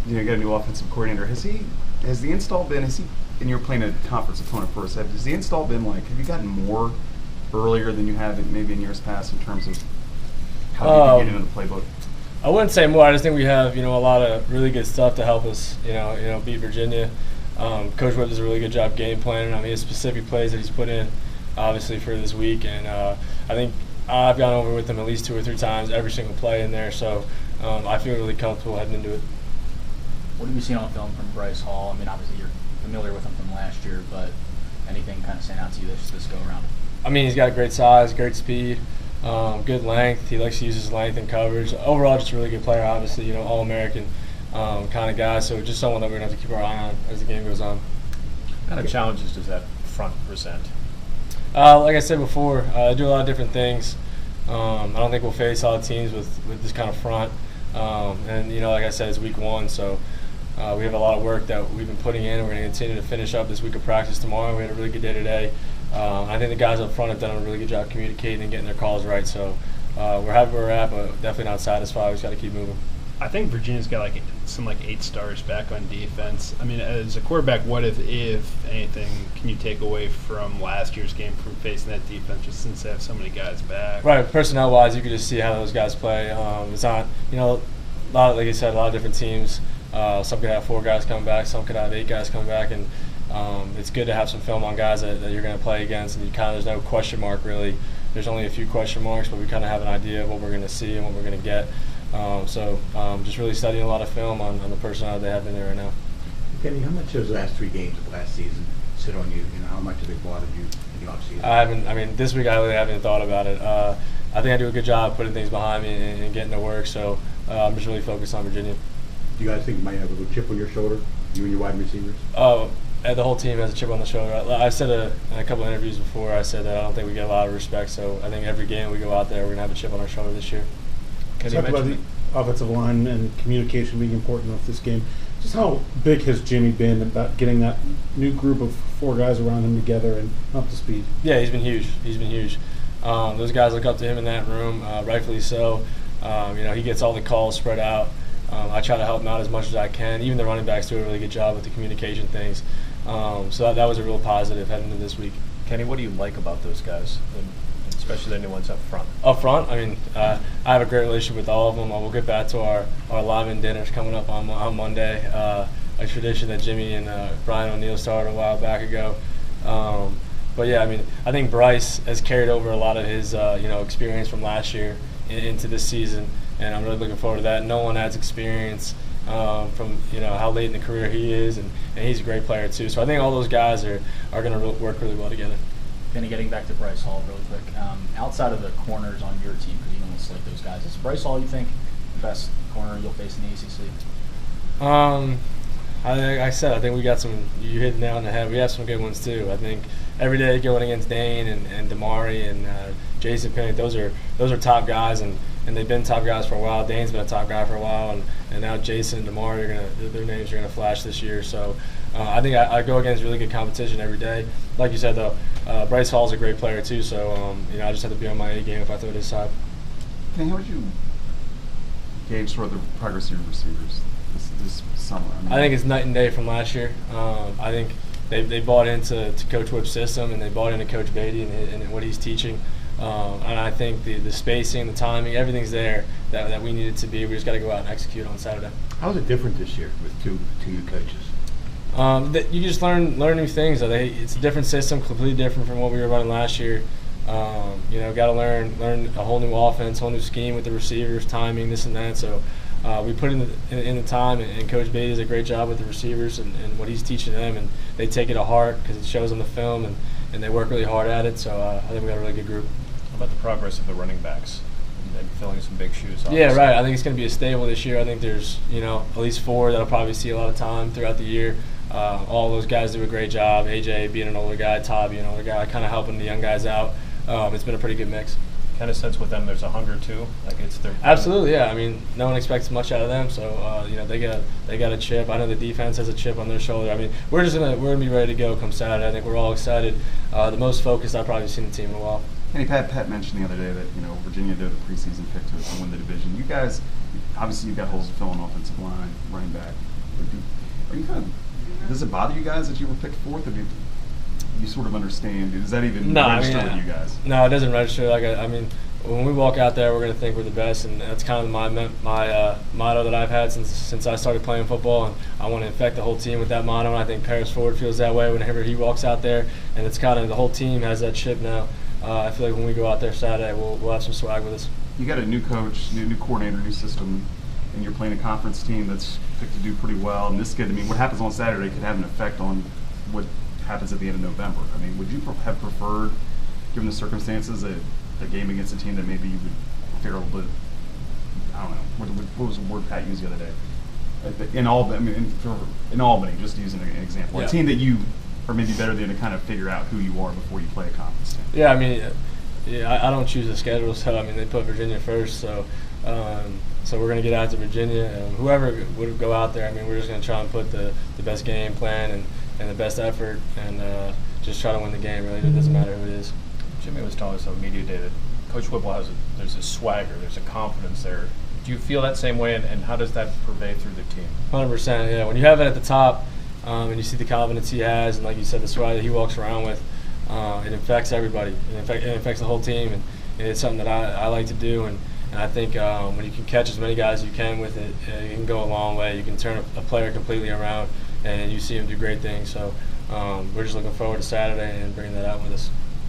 you got a new offensive coordinator. Has the install been? And you're playing a conference opponent first. Has the install been like? Have you gotten more earlier than you have maybe in years past in terms of how you get into the playbook? I wouldn't say more. I just think we have a lot of really good stuff to help us beat Virginia. Coach Webb does a really good job game planning. I mean, his specific plays that he's put in, obviously for this week, and I think I've gone over with him at least 2 or 3 times every single play in there. So I feel really comfortable heading into it. What have you seen on film from Bryce Hall? I mean, obviously you're familiar with him from last year, but anything kind of stand out to you this go around? I mean, he's got great size, great speed, good length. He likes to use his length in coverage. Overall, just a really good player, obviously, All-American kind of guy. So just someone that we're going to have to keep our eye on as the game goes on. What kind of challenges does that front present? Like I said before, I do a lot of different things. I don't think we'll face a lot of teams with this kind of front. And, like I said, it's week 1, so we have a lot of work that we've been putting in. We're going to continue to finish up this week of practice tomorrow. We had a really good day today. I think the guys up front have done a really good job communicating and getting their calls right. So we're happy where we're at, but definitely not satisfied. We just got to keep moving. I think Virginia's got some 8 stars back on defense. I mean, as a quarterback, what if anything can you take away from last year's game from facing that defense, just since they have so many guys back? Right, personnel-wise, you could just see how those guys play. It's not, a lot, like I said, a lot of different teams. Some could have 4 guys come back, some could have 8 guys come back, and it's good to have some film on guys that you're going to play against, and there's no question mark really. There's only a few question marks, but we kind of have an idea of what we're going to see and what we're going to get. So just really studying a lot of film on the personnel they have in there right now. Kenny, how much of those last 3 games of last season sit on you? How much have they bothered you in the offseason? This week I really haven't thought about it. I think I do a good job putting things behind me and getting to work, so I'm just really focused on Virginia. Do you guys think you might have a little chip on your shoulder, you and your wide receivers? The whole team has a chip on the shoulder. I've said in a couple of interviews before, I said that I don't think we get a lot of respect, so I think every game we go out there, we're going to have a chip on our shoulder this year. Talk about the offensive line and communication being important with this game. Just how big has Jimmy been about getting that new group of 4 guys around him together and up to speed? Yeah, he's been huge. Those guys look up to him in that room, rightfully so. He gets all the calls spread out. I try to help him out as much as I can. Even the running backs do a really good job with the communication things. So that was a real positive heading into this week. Kenny, what do you like about those guys, and especially the new ones up front? Up front, I have a great relationship with all of them. We'll get back to our live-in dinners coming up on Monday, a tradition that Jimmy and Brian O'Neill started a while back ago. But yeah, I think Bryce has carried over a lot of his experience from last year into this season, and I'm really looking forward to that. No one adds experience from how late in the career he is, and he's a great player too. So I think all those guys are going to work really well together. Then getting back to Bryce Hall really quick, outside of the corners on your team, because you don't select those guys, is Bryce Hall, you think, the best corner you'll face in the ACC? I said, I think we got some. You hit the nail on the head. We have some good ones too. I think every day going against Dane and Damari and Jason Pickett, those are top guys, and they've been top guys for a while. Dane's been a top guy for a while, and now Jason and Damari their names are gonna flash this year. So I think I go against really good competition every day. Like you said though, Bryce Hall's a great player too. So I just have to be on my A game if I throw it his side. Kenny, how would you gauge sort of the progress of your receivers this summer? I think it's night and day from last year. I think they bought into Coach Whip's system, and they bought into Coach Beatty and what he's teaching. And I think the spacing, the timing, everything's there that we need it to be. We just got to go out and execute on Saturday. How's it different this year with two new coaches? You just learn new things. It's a different system, completely different from what we were running last year. Got to learn a whole new offense, whole new scheme with the receivers, timing, this and that. So we put in the time, and Coach Beatty does a great job with the receivers and what he's teaching them, and they take it to heart because it shows on the film, and they work really hard at it. So I think we got a really good group. How about the progress of the running backs? They're filling some big shoes, obviously. Yeah, right. I think it's going to be a stable this year. I think there's at least 4 that'll probably see a lot of time throughout the year. All those guys do a great job. AJ being an older guy, Todd being an older guy, kind of helping the young guys out. It's been a pretty good mix. Kind of sense with them there's a hunger too, like it's their absolutely, yeah. No one expects much out of them, so they got a chip. I know the defense has a chip on their shoulder. We're gonna be ready to go come Saturday. I think we're all excited. The most focused I've probably seen the team in a while. Hey, Pat mentioned the other day that Virginia did a preseason pick to win the division. You guys, obviously, you've got holes to fill on offensive line, running back. Are you kind of? Does it bother you guys that you were picked fourth? Or do you sort of understand? Does that even register with you guys? No, it doesn't register. I mean, when we walk out there, we're going to think we're the best, and that's kind of my motto that I've had since I started playing football, and I want to infect the whole team with that motto. And I think Paris Ford feels that way whenever he walks out there, and it's kind of the whole team has that chip now. I feel like when we go out there Saturday, we'll have some swag with us. You got a new coach, new coordinator, new system, and you're playing a conference team that's picked to do pretty well. And this kid, what happens on Saturday could have an effect on what happens at the end of November. I mean, would you have preferred, given the circumstances, a game against a team that maybe you would fare a little bit, I don't know, what was the word Pat used the other day? In Albany, just using an example. Yeah. A team that you are maybe better than to kind of figure out who you are before you play a conference team. Yeah, I mean, I don't choose the schedule, so I mean they put Virginia first, so we're going to get out to Virginia, and whoever would go out there, I mean we're just going to try and put the best game plan and the best effort, and just try to win the game. Really, it doesn't matter who it is. Jimmy was telling us on media day that Coach Whipple there's a swagger, there's a confidence there. Do you feel that same way, and how does that pervade through the team? 100%. Yeah, when you have it at the top, and you see the confidence he has, and like you said, the swag that he walks around with, it infects everybody. It affects the whole team, and it's something that I like to do. And I think when you can catch as many guys as you can with it, you can go a long way. You can turn a player completely around, and you see him do great things. So we're just looking forward to Saturday and bringing that out with us.